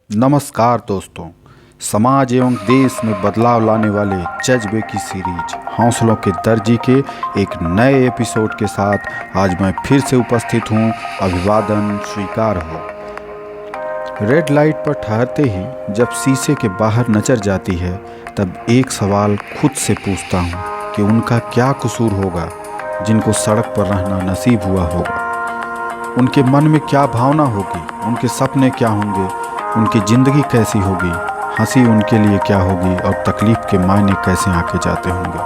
नमस्कार दोस्तों। समाज एवं देश में बदलाव लाने वाले जज्बे की सीरीज हौसलों के दर्जी के एक नए एपिसोड के साथ आज मैं फिर से उपस्थित हूँ। अभिवादन स्वीकार हो। रेड लाइट पर ठहरते ही जब शीशे के बाहर नजर जाती है तब एक सवाल खुद से पूछता हूँ कि उनका क्या कसूर होगा जिनको सड़क पर रहना नसीब हुआ होगा। उनके मन में क्या भावना होगी, उनके सपने क्या होंगे, उनकी ज़िंदगी कैसी होगी, हंसी उनके लिए क्या होगी और तकलीफ़ के मायने कैसे आके जाते होंगे।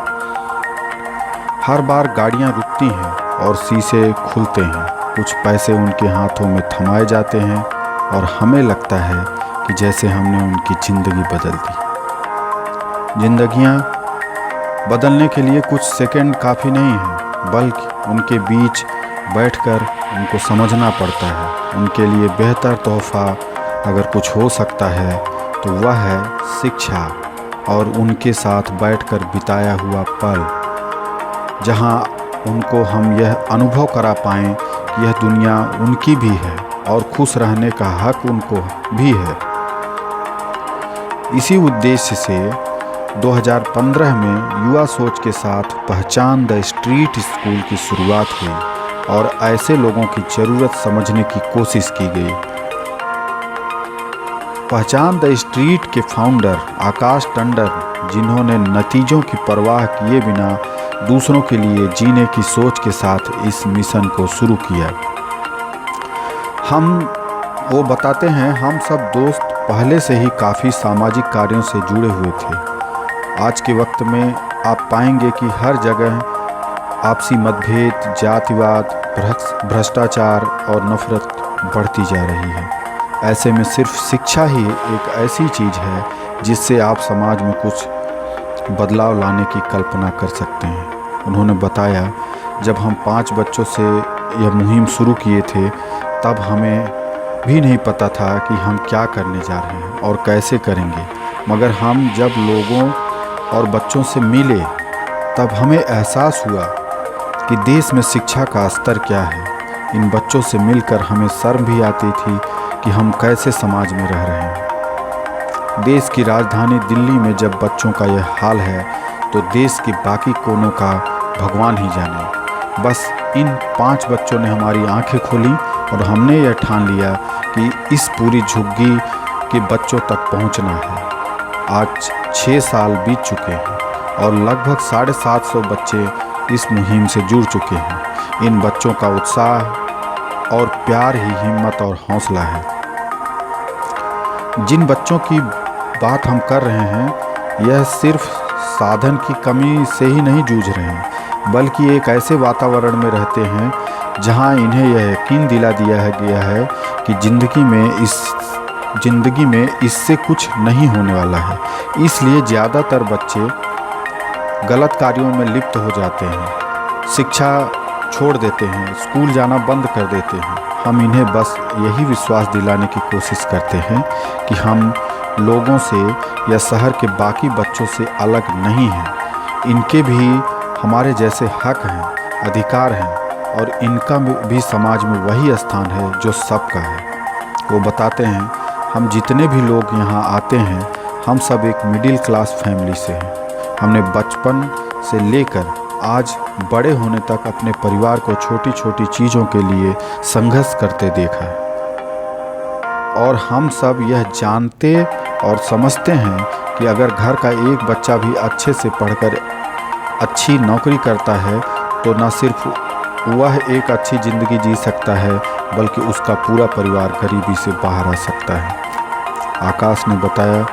हर बार गाड़ियाँ रुकती हैं और शीशे खुलते हैं, कुछ पैसे उनके हाथों में थमाए जाते हैं और हमें लगता है कि जैसे हमने उनकी ज़िंदगी बदल दी। ज़िंदगियाँ बदलने के लिए कुछ सेकंड काफ़ी नहीं हैं, बल्कि उनके बीच बैठकर उनको समझना पड़ता है। उनके लिए बेहतर तोहफ़ा अगर कुछ हो सकता है तो वह है शिक्षा और उनके साथ बैठकर बिताया हुआ पल, जहां उनको हम यह अनुभव करा पाएँ कि यह दुनिया उनकी भी है और खुश रहने का हक उनको भी है। इसी उद्देश्य से 2015 में युवा सोच के साथ पहचान द स्ट्रीट स्कूल की शुरुआत हुई और ऐसे लोगों की ज़रूरत समझने की कोशिश की गई। पहचान द स्ट्रीट के फाउंडर आकाश टंडन, जिन्होंने नतीजों की परवाह किए बिना दूसरों के लिए जीने की सोच के साथ इस मिशन को शुरू किया। वो बताते हैं, हम सब दोस्त पहले से ही काफ़ी सामाजिक कार्यों से जुड़े हुए थे। आज के वक्त में आप पाएंगे कि हर जगह आपसी मतभेद, जातिवाद, भ्रष्टाचार और नफरत बढ़ती जा रही है। ऐसे में सिर्फ शिक्षा ही एक ऐसी चीज़ है जिससे आप समाज में कुछ बदलाव लाने की कल्पना कर सकते हैं। उन्होंने बताया, जब हम 5 बच्चों से यह मुहिम शुरू किए थे तब हमें भी नहीं पता था कि हम क्या करने जा रहे हैं और कैसे करेंगे, मगर हम जब लोगों और बच्चों से मिले तब हमें एहसास हुआ कि देश में शिक्षा का स्तर क्या है। इन बच्चों से मिलकर हमें शर्म भी आती थी कि हम कैसे समाज में रह रहे हैं। देश की राजधानी दिल्ली में जब बच्चों का यह हाल है तो देश के बाकी कोनों का भगवान ही जाने। बस इन 5 बच्चों ने हमारी आंखें खोली और हमने यह ठान लिया कि इस पूरी झुग्गी के बच्चों तक पहुंचना है। आज 6 साल बीत चुके हैं और लगभग 750 बच्चे इस मुहिम से जुड़ चुके हैं। इन बच्चों का उत्साह और प्यार ही हिम्मत और हौसला है। जिन बच्चों की बात हम कर रहे हैं, यह सिर्फ साधन की कमी से ही नहीं जूझ रहे हैं, बल्कि एक ऐसे वातावरण में रहते हैं जहां इन्हें यह यकीन दिला दिया गया है कि ज़िंदगी में इससे कुछ नहीं होने वाला है। इसलिए ज़्यादातर बच्चे गलत कार्यों में लिप्त हो जाते हैं, शिक्षा छोड़ देते हैं, स्कूल जाना बंद कर देते हैं। हम इन्हें बस यही विश्वास दिलाने की कोशिश करते हैं कि हम लोगों से या शहर के बाकी बच्चों से अलग नहीं हैं। इनके भी हमारे जैसे हक हैं, अधिकार हैं और इनका भी समाज में वही स्थान है जो सबका है। वो बताते हैं, हम जितने भी लोग यहाँ आते हैं, हम सब एक मिडिल क्लास फैमिली से हैं। हमने बचपन से लेकर आज बड़े होने तक अपने परिवार को छोटी छोटी चीज़ों के लिए संघर्ष करते देखा है और हम सब यह जानते और समझते हैं कि अगर घर का एक बच्चा भी अच्छे से पढ़कर अच्छी नौकरी करता है तो न सिर्फ वह एक अच्छी ज़िंदगी जी सकता है, बल्कि उसका पूरा परिवार गरीबी से बाहर आ सकता है। आकाश ने बताया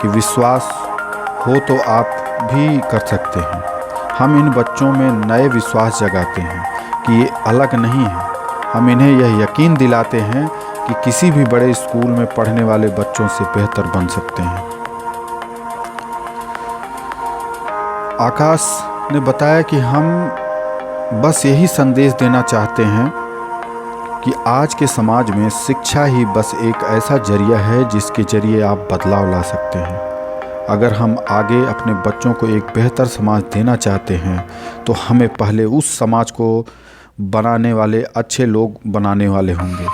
कि विश्वास हो तो आप भी कर सकते हैं। हम इन बच्चों में नए विश्वास जगाते हैं कि ये अलग नहीं है। हम इन्हें यह यकीन दिलाते हैं कि किसी भी बड़े स्कूल में पढ़ने वाले बच्चों से बेहतर बन सकते हैं। आकाश ने बताया कि हम बस यही संदेश देना चाहते हैं कि आज के समाज में शिक्षा ही बस एक ऐसा जरिया है जिसके जरिए आप बदलाव ला सकते हैं। अगर हम आगे अपने बच्चों को एक बेहतर समाज देना चाहते हैं तो हमें पहले उस समाज को बनाने वाले अच्छे लोग बनाने वाले होंगे।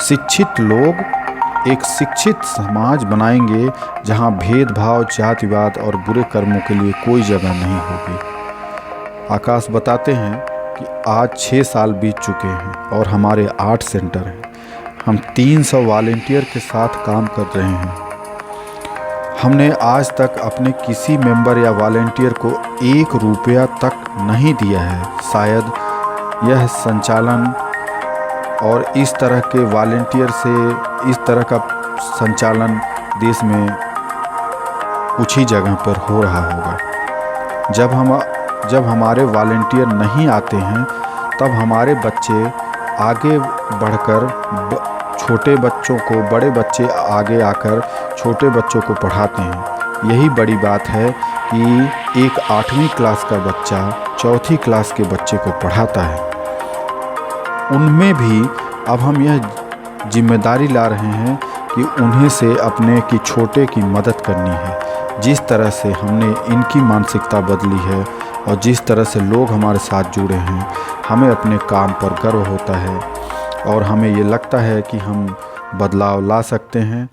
शिक्षित लोग एक शिक्षित समाज बनाएंगे जहां भेदभाव, जातिवाद और बुरे कर्मों के लिए कोई जगह नहीं होगी। आकाश बताते हैं कि आज 6 साल बीत चुके हैं और हमारे 8 सेंटर हैं। हम 300 वॉलेंटियर के साथ काम कर रहे हैं। हमने आज तक अपने किसी मेंबर या वॉलेंटियर को 1 रुपया तक नहीं दिया है। शायद यह संचालन और इस तरह के वॉलेंटियर से इस तरह का संचालन देश में कुछ ही जगह पर हो रहा होगा। जब हमारे वॉलेंटियर नहीं आते हैं तब हमारे बच्चे आगे बढ़कर छोटे बच्चों को, बड़े बच्चे आगे आकर छोटे बच्चों को पढ़ाते हैं। यही बड़ी बात है कि एक 8वीं क्लास का बच्चा 4थी क्लास के बच्चे को पढ़ाता है। उनमें भी अब हम यह जिम्मेदारी ला रहे हैं कि उन्हें से अपने की छोटे की मदद करनी है। जिस तरह से हमने इनकी मानसिकता बदली है और जिस तरह से लोग हमारे साथ जुड़े हैं, हमें अपने काम पर गर्व होता है और हमें ये लगता है कि हम बदलाव ला सकते हैं।